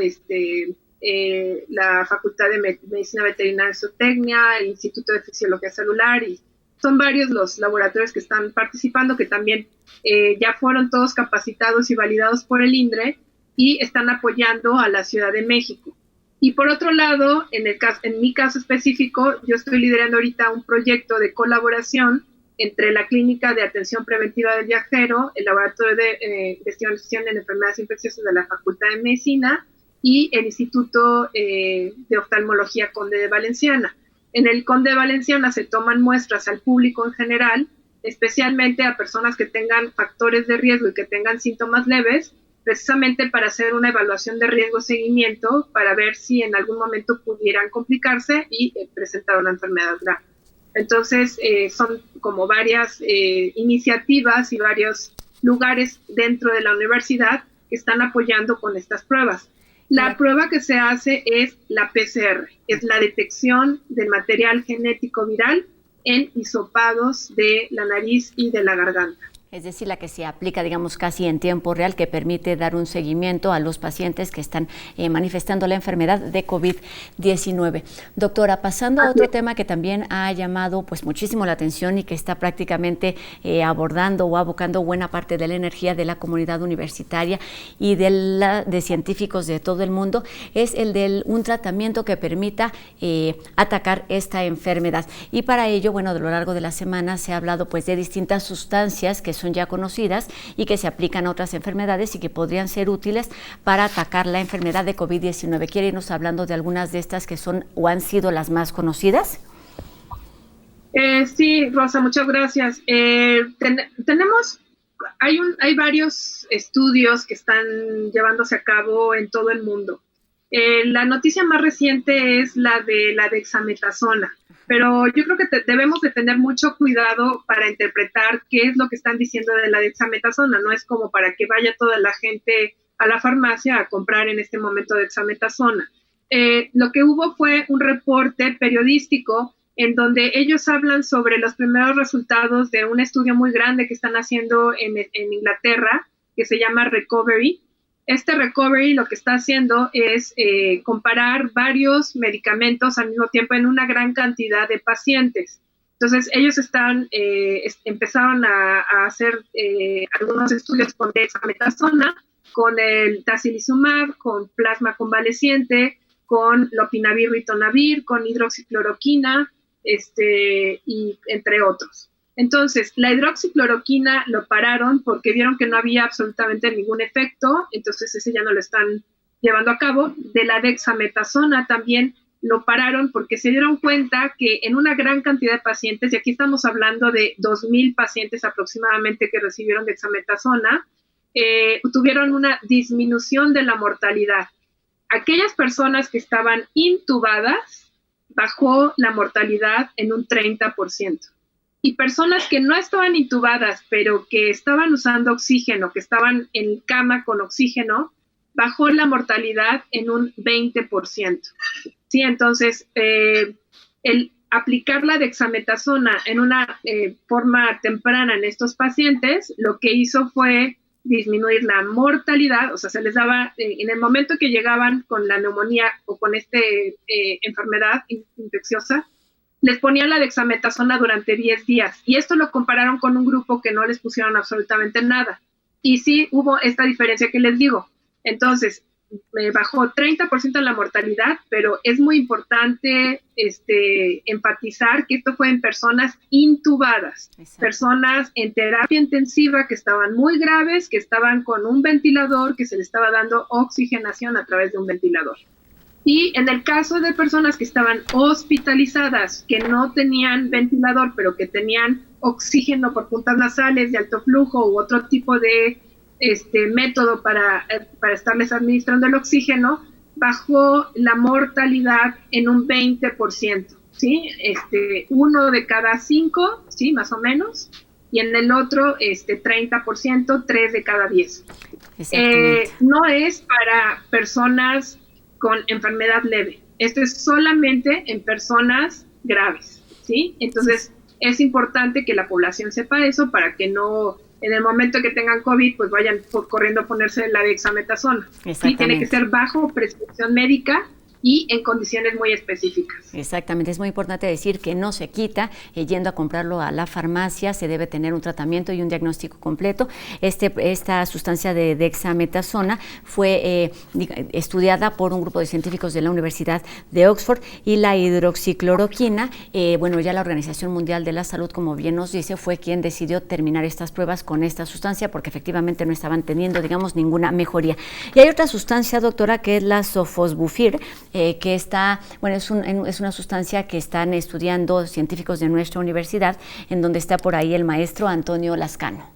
la Facultad de Medicina Veterinaria y Zootecnia, el Instituto de Fisiología Celular, y son varios los laboratorios que están participando, que también ya fueron todos capacitados y validados por el INDRE y están apoyando a la Ciudad de México. Y por otro lado, en mi caso específico, yo estoy liderando ahorita un proyecto de colaboración entre la Clínica de Atención Preventiva del Viajero, el Laboratorio de Investigación en Enfermedades Infecciosas de la Facultad de Medicina y el Instituto de Oftalmología Conde de Valenciana. En el Conde de Valenciana se toman muestras al público en general, especialmente a personas que tengan factores de riesgo y que tengan síntomas leves, precisamente para hacer una evaluación de riesgo-seguimiento, para ver si en algún momento pudieran complicarse y presentar una enfermedad grave. Entonces, son como varias iniciativas y varios lugares dentro de la universidad que están apoyando con estas pruebas. La prueba que se hace es la PCR, es la detección del material genético viral en hisopados de la nariz y de la garganta. Es decir, la que se aplica, digamos, casi en tiempo real, que permite dar un seguimiento a los pacientes que están manifestando la enfermedad de COVID-19. Doctora, pasando a otro tema que también ha llamado pues muchísimo la atención y que está prácticamente abordando o abocando buena parte de la energía de la comunidad universitaria y de científicos de todo el mundo, es el de un tratamiento que permita atacar esta enfermedad. Y para ello, bueno, a lo largo de la semana se ha hablado pues de distintas sustancias que son ya conocidas y que se aplican a otras enfermedades y que podrían ser útiles para atacar la enfermedad de COVID-19. ¿Quiere irnos hablando de algunas de estas que son o han sido las más conocidas? Sí, Rosa, muchas gracias. Tenemos hay varios estudios que están llevándose a cabo en todo el mundo. La noticia más reciente es la de la dexametasona, pero yo creo que debemos de tener mucho cuidado para interpretar qué es lo que están diciendo de la dexametasona. No es como para que vaya toda la gente a la farmacia a comprar en este momento dexametasona. Lo que hubo fue un reporte periodístico en donde ellos hablan sobre los primeros resultados de un estudio muy grande que están haciendo en Inglaterra, que se llama Recovery. Este Recovery lo que está haciendo es comparar varios medicamentos al mismo tiempo en una gran cantidad de pacientes. Entonces, ellos empezaron a hacer algunos estudios con dexametasona, con el tocilizumab, con plasma convaleciente, con lopinavir, ritonavir, con hidroxicloroquina, y entre otros. Entonces, la hidroxicloroquina lo pararon porque vieron que no había absolutamente ningún efecto, entonces ese ya no lo están llevando a cabo. De la dexametasona también lo pararon porque se dieron cuenta que en una gran cantidad de pacientes, y aquí estamos hablando de 2,000 pacientes aproximadamente que recibieron dexametasona, tuvieron una disminución de la mortalidad. Aquellas personas que estaban intubadas, bajó la mortalidad en un 30%. Y personas que no estaban intubadas, pero que estaban usando oxígeno, que estaban en cama con oxígeno, bajó la mortalidad en un 20%. Sí, entonces, el aplicar la dexametasona en una forma temprana en estos pacientes, lo que hizo fue disminuir la mortalidad, o sea, se les daba, en el momento que llegaban con la neumonía o con esta enfermedad infecciosa, les ponían la dexametasona durante 10 días. Y esto lo compararon con un grupo que no les pusieron absolutamente nada. Y sí hubo esta diferencia que les digo. Entonces, bajó 30% la mortalidad, pero es muy importante enfatizar que esto fue en personas intubadas, personas en terapia intensiva que estaban muy graves, que estaban con un ventilador, que se les estaba dando oxigenación a través de un ventilador. Y en el caso de personas que estaban hospitalizadas, que no tenían ventilador, pero que tenían oxígeno por puntas nasales de alto flujo u otro tipo de método para estarles administrando el oxígeno, bajó la mortalidad en un 20%, ¿sí? 1 de cada 5, ¿sí? Más o menos, y en el otro 30%, 3 de cada 10. No es para personas con enfermedad leve, esto es solamente en personas graves, ¿sí? Entonces, es importante que la población sepa eso para que no, en el momento que tengan COVID, pues vayan corriendo a ponerse la dexametasona. Sí, tiene que ser bajo prescripción médica y en condiciones muy específicas. Exactamente, es muy importante decir que no se quita yendo a comprarlo a la farmacia, se debe tener un tratamiento y un diagnóstico completo. Esta sustancia de dexametasona fue estudiada por un grupo de científicos de la Universidad de Oxford, y la hidroxicloroquina, ya la Organización Mundial de la Salud, como bien nos dice, fue quien decidió terminar estas pruebas con esta sustancia porque efectivamente no estaban teniendo, ninguna mejoría. Y hay otra sustancia, doctora, que es la sofosbuvir, que está, es una sustancia que están estudiando científicos de nuestra universidad, en donde está por ahí el maestro Antonio Lascano.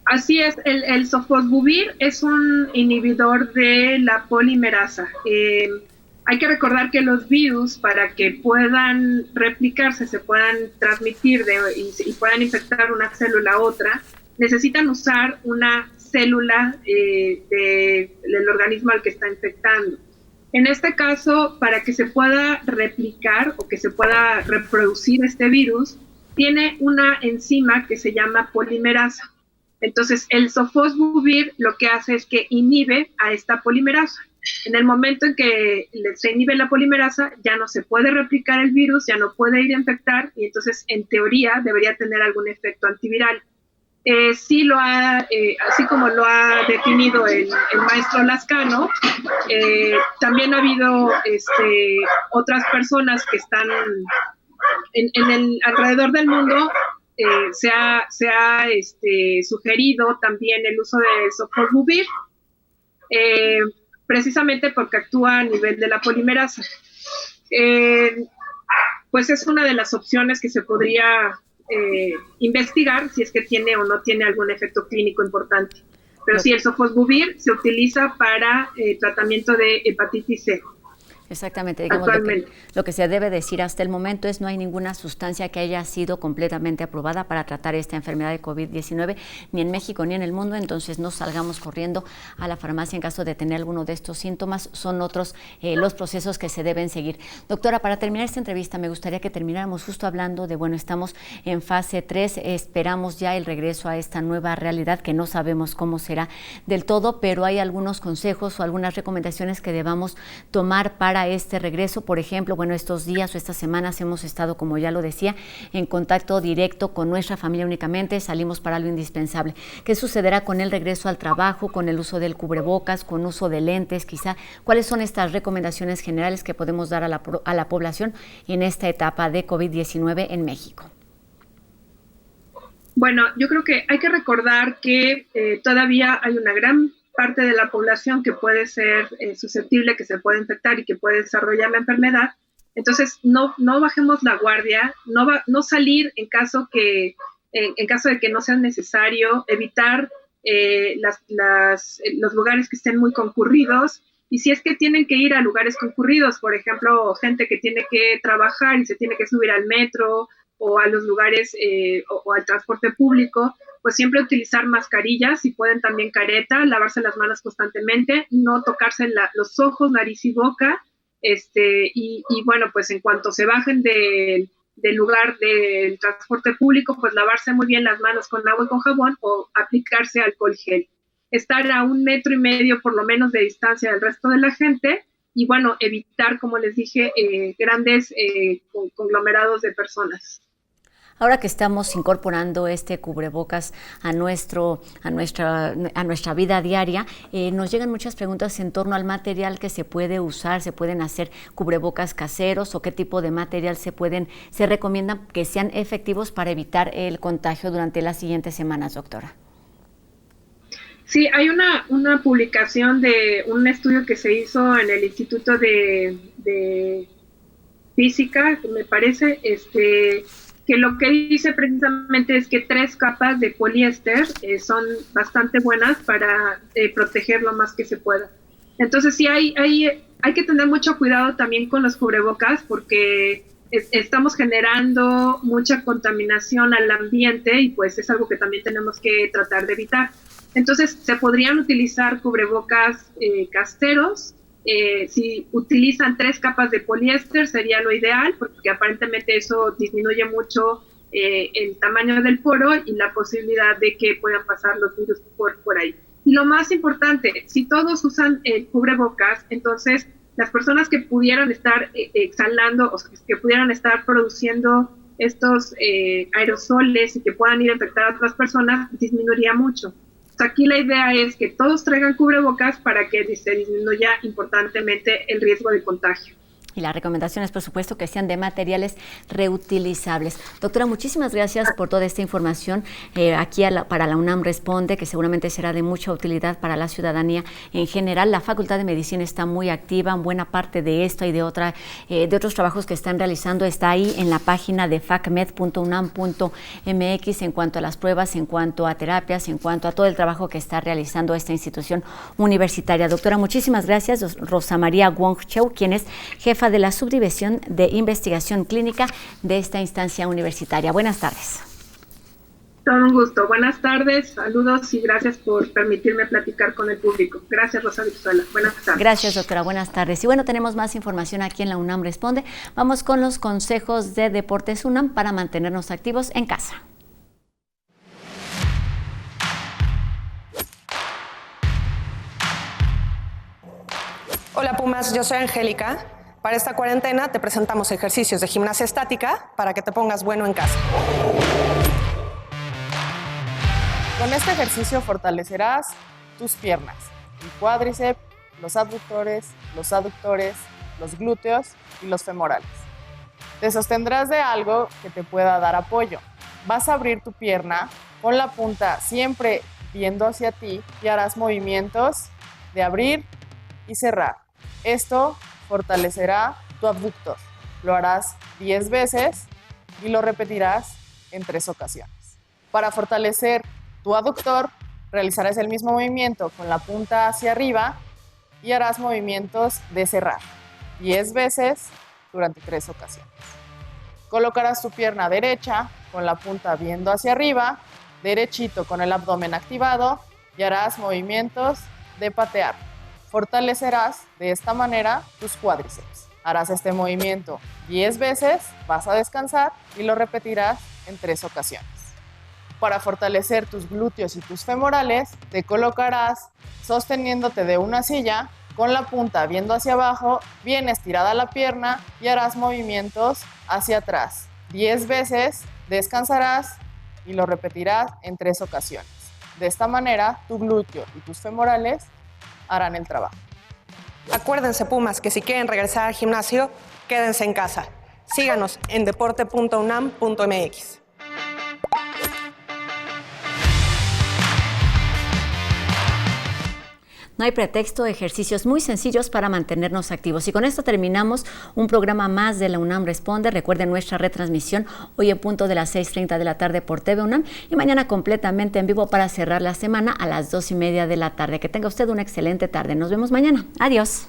Así es, el sofosbuvir es un inhibidor de la polimerasa. Hay que recordar que los virus, para que puedan replicarse, se puedan transmitir y puedan infectar una célula a otra, necesitan usar una célula del organismo al que está infectando. En este caso, para que se pueda replicar o que se pueda reproducir este virus, tiene una enzima que se llama polimerasa. Entonces, el sofosbuvir lo que hace es que inhibe a esta polimerasa. En el momento en que se inhibe la polimerasa, ya no se puede replicar el virus, ya no puede ir a infectar, y entonces, en teoría, debería tener algún efecto antiviral. Sí así como lo ha definido el maestro Lascano, también ha habido otras personas que están alrededor del mundo. Se ha sugerido también el uso de sofosbuvir, precisamente porque actúa a nivel de la polimerasa. Pues es una de las opciones que se podría investigar si es que tiene o no tiene algún efecto clínico importante. Pero sí, el sofosbuvir se utiliza para tratamiento de hepatitis C. Exactamente, digamos, lo que se debe decir hasta el momento es no hay ninguna sustancia que haya sido completamente aprobada para tratar esta enfermedad de COVID-19, ni en México ni en el mundo, entonces no salgamos corriendo a la farmacia en caso de tener alguno de estos síntomas, son otros los procesos que se deben seguir. Doctora, para terminar esta entrevista me gustaría que termináramos justo hablando de, bueno, estamos en fase 3, esperamos ya el regreso a esta nueva realidad que no sabemos cómo será del todo, pero hay algunos consejos o algunas recomendaciones que debamos tomar para este regreso. Por ejemplo, bueno, estos días o estas semanas hemos estado, como ya lo decía, en contacto directo con nuestra familia únicamente, salimos para lo indispensable. ¿Qué sucederá con el regreso al trabajo, con el uso del cubrebocas, con uso de lentes, quizá? ¿Cuáles son estas recomendaciones generales que podemos dar a la población en esta etapa de COVID-19 en México? Bueno, yo creo que hay que recordar que todavía hay una gran parte de la población que puede ser susceptible, que se puede infectar y que puede desarrollar la enfermedad. Entonces, no bajemos la guardia, no salir en caso de que no sea necesario, evitar los lugares que estén muy concurridos. Y si es que tienen que ir a lugares concurridos, por ejemplo, gente que tiene que trabajar y se tiene que subir al metro o a los lugares o al transporte público, pues siempre utilizar mascarillas, si pueden también careta, lavarse las manos constantemente, no tocarse los ojos, nariz y boca, y bueno, pues en cuanto se bajen del lugar del transporte público, pues lavarse muy bien las manos con agua y con jabón o aplicarse alcohol gel. Estar a 1,5 metros por lo menos de distancia del resto de la gente y bueno, evitar, como les dije, grandes conglomerados de personas. Ahora que estamos incorporando este cubrebocas a nuestra vida diaria, nos llegan muchas preguntas en torno al material que se puede usar. ¿Se pueden hacer cubrebocas caseros o qué tipo de material se recomiendan que sean efectivos para evitar el contagio durante las siguientes semanas, doctora? Sí, hay una publicación de un estudio que se hizo en el Instituto de Física, me parece, que lo que dice precisamente es que 3 capas de poliéster son bastante buenas para proteger lo más que se pueda. Entonces sí hay que tener mucho cuidado también con los cubrebocas porque estamos generando mucha contaminación al ambiente y pues es algo que también tenemos que tratar de evitar. Entonces se podrían utilizar cubrebocas caseros. Si utilizan 3 capas de poliéster sería lo ideal porque aparentemente eso disminuye mucho el tamaño del poro y la posibilidad de que puedan pasar los virus por ahí. Y lo más importante, si todos usan cubrebocas, entonces las personas que pudieran estar exhalando o que pudieran estar produciendo estos aerosoles y que puedan ir a infectar a otras personas disminuiría mucho. Aquí la idea es que todos traigan cubrebocas para que se disminuya importantemente el riesgo de contagio. Y la recomendación es, por supuesto, que sean de materiales reutilizables. Doctora, muchísimas gracias por toda esta información aquí para la UNAM Responde, que seguramente será de mucha utilidad para la ciudadanía en general. La Facultad de Medicina está muy activa, en buena parte de esto y de otros trabajos que están realizando está ahí en la página de facmed.unam.mx en cuanto a las pruebas, en cuanto a terapias, en cuanto a todo el trabajo que está realizando esta institución universitaria. Doctora, muchísimas gracias. Rosa María Wong Cheu, quien es jefa de la Subdivisión de Investigación Clínica de esta instancia universitaria. Buenas tardes. Todo un gusto. Buenas tardes, saludos y gracias por permitirme platicar con el público. Gracias, Rosa Virtuala. Buenas tardes. Gracias, doctora. Buenas tardes. Y bueno, tenemos más información aquí en la UNAM Responde. Vamos con los consejos de Deportes UNAM para mantenernos activos en casa. Hola Pumas, yo soy Angélica. Para esta cuarentena te presentamos ejercicios de gimnasia estática para que te pongas bueno en casa. Con este ejercicio fortalecerás tus piernas, el cuádriceps, los abductores, los aductores, los glúteos y los femorales. Te sostendrás de algo que te pueda dar apoyo. Vas a abrir tu pierna con la punta siempre viendo hacia ti y harás movimientos de abrir y cerrar. Esto fortalecerá tu abductor. Lo harás 10 veces y lo repetirás en 3 ocasiones. Para fortalecer tu aductor, realizarás el mismo movimiento con la punta hacia arriba y harás movimientos de cerrar 10 veces durante 3 ocasiones. Colocarás tu pierna derecha con la punta viendo hacia arriba, derechito con el abdomen activado y harás movimientos de patear. Fortalecerás de esta manera tus cuádriceps. Harás este movimiento 10 veces, vas a descansar y lo repetirás en 3 ocasiones. Para fortalecer tus glúteos y tus femorales, te colocarás sosteniéndote de una silla con la punta viendo hacia abajo, bien estirada la pierna y harás movimientos hacia atrás. 10 veces, descansarás y lo repetirás en 3 ocasiones. De esta manera, tu glúteo y tus femorales harán el trabajo. Acuérdense, Pumas, que si quieren regresar al gimnasio, quédense en casa. Síganos en deporte.unam.mx. No hay pretexto, ejercicios muy sencillos para mantenernos activos. Y con esto terminamos un programa más de la UNAM Responde. Recuerden nuestra retransmisión hoy en punto de las 6:30 de la tarde por TV UNAM y mañana completamente en vivo para cerrar la semana a las 2:30 de la tarde. Que tenga usted una excelente tarde. Nos vemos mañana. Adiós.